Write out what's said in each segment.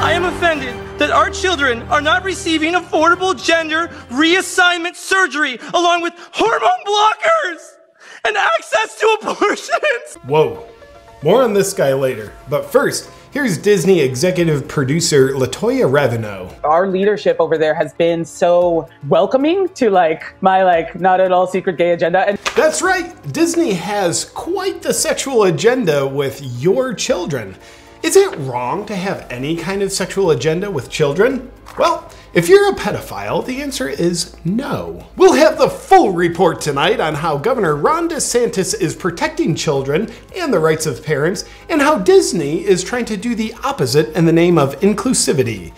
I am offended that our children are not receiving affordable gender reassignment surgery along with hormone blockers and access to abortions. Whoa. More on this guy later. But first, here's Disney executive producer LaToya Raveneau. Our leadership over there has been so welcoming to my not at all secret gay agenda. And that's right, Disney has quite the sexual agenda with your children. Is it wrong to have any kind of sexual agenda with children? Well, if you're a pedophile, the answer is no. We'll have the full report tonight on how Governor Ron DeSantis is protecting children and the rights of parents, and how Disney is trying to do the opposite in the name of inclusivity.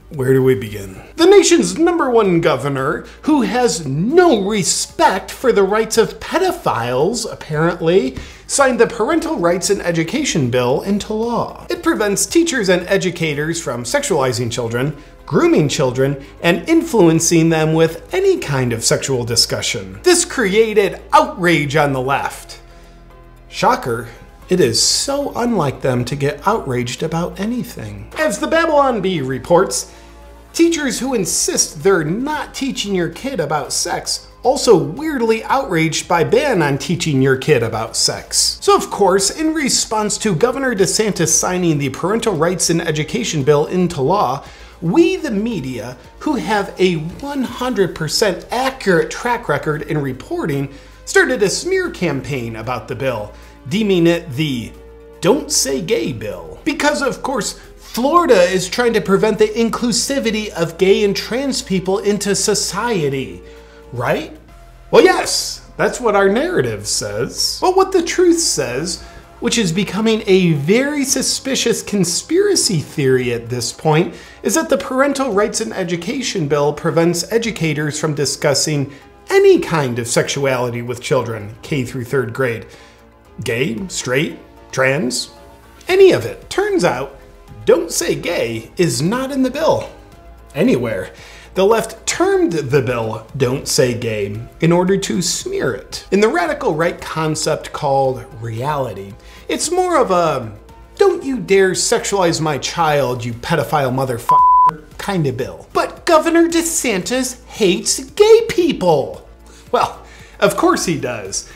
Where do we begin? The nation's #1 governor, who has no respect for the rights of pedophiles, apparently, signed the Parental Rights in Education bill into law. It prevents teachers and educators from sexualizing children, grooming children, and influencing them with any kind of sexual discussion. This created outrage on the left. Shocker. It is so unlike them to get outraged about anything. As the Babylon Bee reports, teachers who insist they're not teaching your kid about sex also weirdly outraged by ban on teaching your kid about sex. So of course, in response to Governor DeSantis signing the Parental Rights in Education bill into law, we, the media, who have a 100% accurate track record in reporting, started a smear campaign about the bill, deeming it the Don't Say Gay bill. Because of course, Florida is trying to prevent the inclusivity of gay and trans people into society, right? Well, yes, that's what our narrative says. But what the truth says, which is becoming a very suspicious conspiracy theory at this point, is that the Parental Rights in Education bill prevents educators from discussing any kind of sexuality with children, K through 3rd grade. Gay, straight, trans, any of it. Turns out, Don't Say Gay is not in the bill anywhere. The left termed the bill Don't Say Gay in order to smear it. In the radical right concept called reality, it's more of a don't you dare sexualize my child, you pedophile motherfucker kind of bill. But Governor DeSantis hates gay people. Well, of course he does.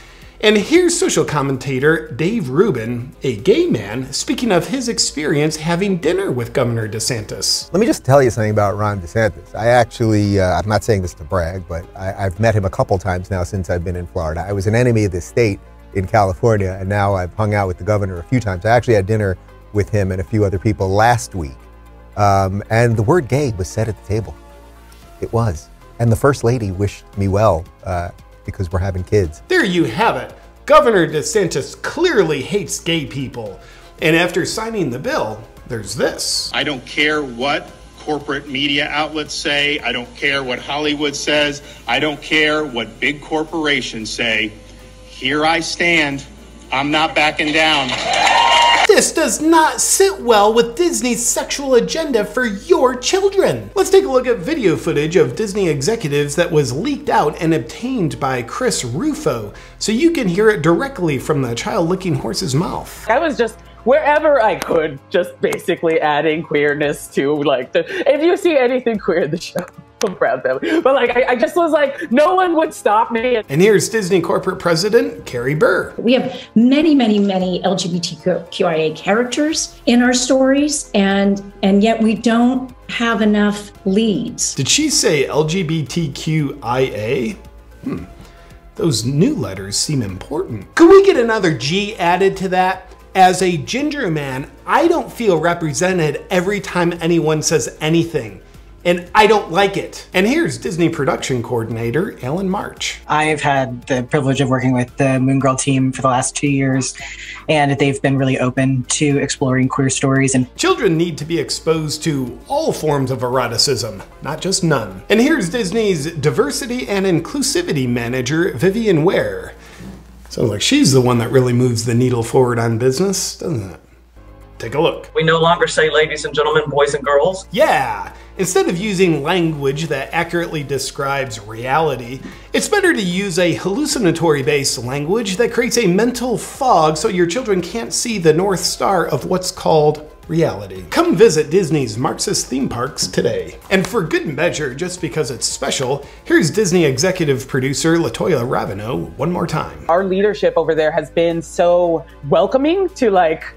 And here's social commentator Dave Rubin, a gay man, speaking of his experience having dinner with Governor DeSantis. Let me just tell you something about Ron DeSantis. I actually, I'm not saying this to brag, but I've met him a couple times now since I've been in Florida. I was an enemy of the state in California, and now I've hung out with the governor a few times. I actually had dinner with him and a few other people last week. And the word gay was said at the table. It was. And the First Lady wished me well, because we're having kids. There you have it. Governor DeSantis clearly hates gay people. And after signing the bill, there's this. I don't care what corporate media outlets say. I don't care what Hollywood says. I don't care what big corporations say. Here I stand. I'm not backing down. This does not sit well with Disney's sexual agenda for your children. Let's take a look at video footage of Disney executives that was leaked out and obtained by Chris Rufo, so you can hear it directly from the child licking horse's mouth. I was just wherever I could, just basically adding queerness to if you see anything queer in the show, I'm proud family. But I just was like, no one would stop me. And here's Disney corporate president Carrie Burr. We have many LGBTQIA characters in our stories, and yet we don't have enough leads. Did she say LGBTQIA? Those new letters seem important. Could we get another G added to that? As a ginger man, I don't feel represented every time anyone says anything, and I don't like it. And here's Disney production coordinator Alan March. I've had the privilege of working with the Moon Girl team for the last 2 years, and they've been really open to exploring queer stories. And children need to be exposed to all forms of eroticism, not just none. And here's Disney's diversity and inclusivity manager, Vivian Ware. Sounds like she's the one that really moves the needle forward on business, doesn't it? Take a look. We no longer say ladies and gentlemen, boys and girls. Yeah, Instead of using language that accurately describes reality, it's better to use a hallucinatory-based language that creates a mental fog so your children can't see the North Star of what's called reality. Come visit Disney's Marxist theme parks today. And for good measure, just because it's special, here's Disney executive producer LaToya Raveneau one more time. Our leadership over there has been so welcoming to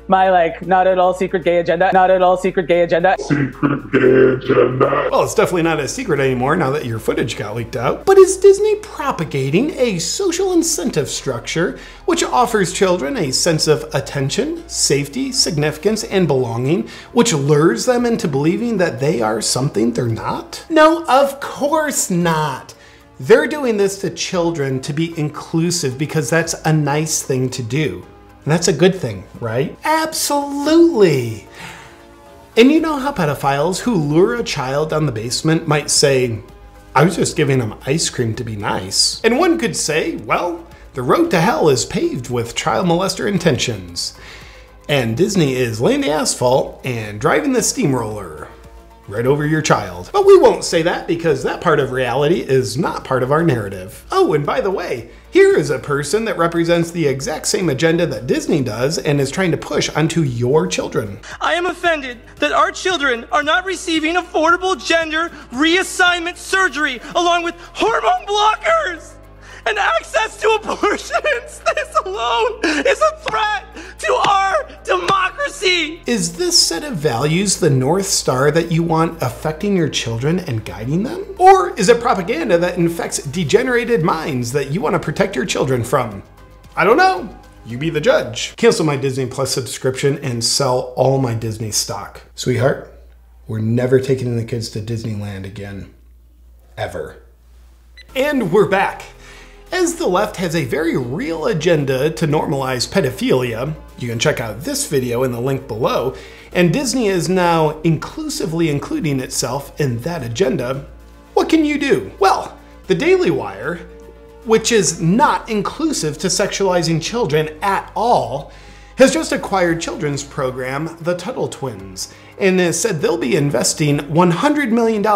my not at all secret gay agenda, not at all secret gay agenda. Secret gay agenda. Well, it's definitely not a secret anymore now that your footage got leaked out. But is Disney propagating a social incentive structure which offers children a sense of attention, safety, significance, and belonging, which lures them into believing that they are something they're not? No, of course not. They're doing this to children to be inclusive because that's a nice thing to do. And that's a good thing, right? Absolutely. And you know how pedophiles who lure a child down the basement might say, I was just giving them ice cream to be nice. And one could say, well, the road to hell is paved with child molester intentions. And Disney is laying the asphalt and driving the steamroller right over your child. But we won't say that because that part of reality is not part of our narrative. Oh, and by the way, here is a person that represents the exact same agenda that Disney does and is trying to push onto your children. I am offended that our children are not receiving affordable gender reassignment surgery along with hormone blockers and access to abortions. This alone is a threat to our democracy. Is this set of values the North Star that you want affecting your children and guiding them? Or is it propaganda that infects degenerated minds that you want to protect your children from? I don't know. You be the judge. Cancel my Disney Plus subscription and sell all my Disney stock. Sweetheart, we're never taking the kids to Disneyland again. Ever. And we're back. As the left has a very real agenda to normalize pedophilia, you can check out this video in the link below, and Disney is now inclusively including itself in that agenda, what can you do? Well, the Daily Wire, which is not inclusive to sexualizing children at all, has just acquired children's program, The Tuttle Twins, and has said they'll be investing $100 million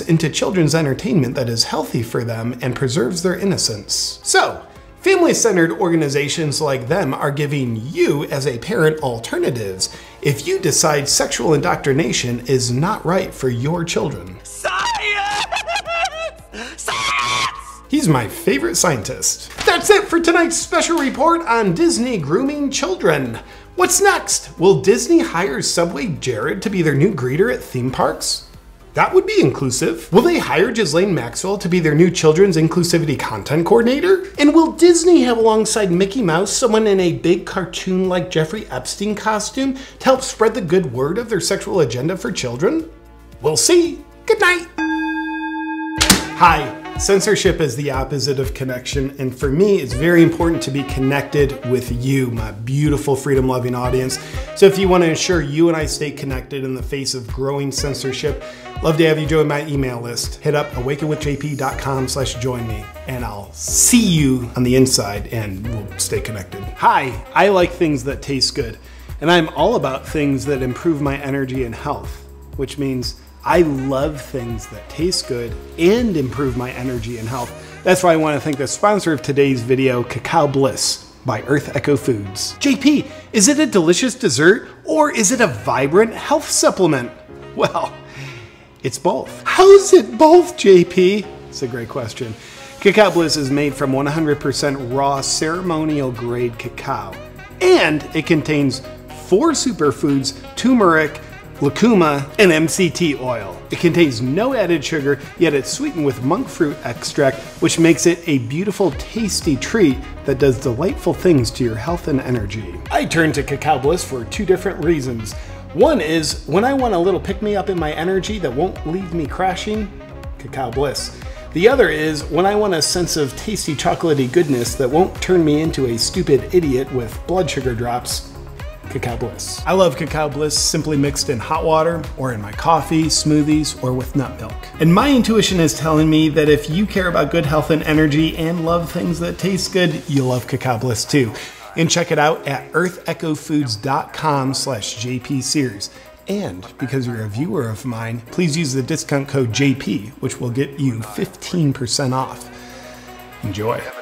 into children's entertainment that is healthy for them and preserves their innocence. So, family-centered organizations like them are giving you, as a parent, alternatives if you decide sexual indoctrination is not right for your children. Science! Science! He's my favorite scientist. That's it for tonight's special report on Disney grooming children. What's next? Will Disney hire Subway Jared to be their new greeter at theme parks? That would be inclusive. Will they hire Ghislaine Maxwell to be their new children's inclusivity content coordinator? And will Disney have alongside Mickey Mouse someone in a big cartoon like Jeffrey Epstein costume to help spread the good word of their sexual agenda for children? We'll see. Good night. Hi. Censorship is the opposite of connection, and for me, it's very important to be connected with you, my beautiful freedom-loving audience. So if you want to ensure you and I stay connected in the face of growing censorship, love to have you join my email list. Hit up awakenwithjp.com/join me, and I'll see you on the inside, and we'll stay connected. Hi, I like things that taste good, and I'm all about things that improve my energy and health, which means I love things that taste good and improve my energy and health. That's why I want to thank the sponsor of today's video, Cacao Bliss by Earth Echo Foods. JP, is it a delicious dessert or is it a vibrant health supplement? Well, it's both. How's it both, JP? It's a great question. Cacao Bliss is made from 100% raw ceremonial grade cacao, and it contains 4 superfoods, turmeric, lucuma, and MCT oil. It contains no added sugar, yet it's sweetened with monk fruit extract, which makes it a beautiful, tasty treat that does delightful things to your health and energy. I turn to Cacao Bliss for 2 different reasons. One is when I want a little pick-me-up in my energy that won't leave me crashing, Cacao Bliss. The other is when I want a sense of tasty chocolatey goodness that won't turn me into a stupid idiot with blood sugar drops, Cacao Bliss. I love Cacao Bliss simply mixed in hot water or in my coffee, smoothies, or with nut milk. And my intuition is telling me that if you care about good health and energy and love things that taste good, you'll love Cacao Bliss too. And check it out at earthechofoods.com/JPSears. And because you're a viewer of mine, please use the discount code JP, which will get you 15% off. Enjoy.